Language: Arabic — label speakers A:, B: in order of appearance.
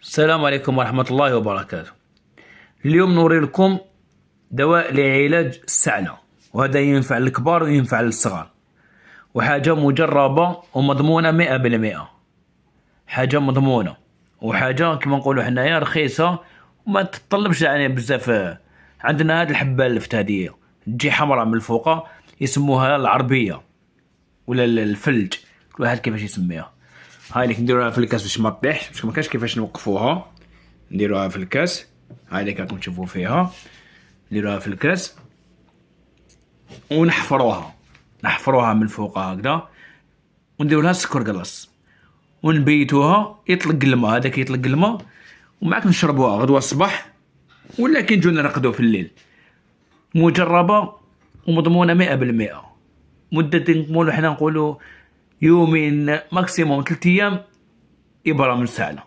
A: السلام عليكم ورحمة الله وبركاته. اليوم نوري لكم دواء لعلاج السعلة، وهذا ينفع للكبار وينفع للصغار، وحاجة مجربة ومضمونة 100%. حاجة مضمونة وحاجة كما نقولوا حنايا رخيصة وما تتطلبش يعني بزاف. عندنا هاد الحبة اللفت هادية تجي حمراء من الفوق، يسموها العربية ولا الفلج، كل واحد كيفاش يسميها. هاي ليك نديروها في الكاس باش ما تطيحش، باش مكاش كيفاش نوقفوها. نديروها في الكاس، هاي ليك راكم تشوفوا فيها. نديروها في الكاس ونحفروها من فوق هكذا، ونديرو لها سكر قلص ونبيتوها يطلق الماء. هذاك يطلق الماء ومعك نشربوها غدوة الصباح ولا كي نجو نرقدو في الليل. مجربة ومضمونة 100%. مدة نقولو حنا يومين ماكسيموم 3 أيام يبرى من السعلة.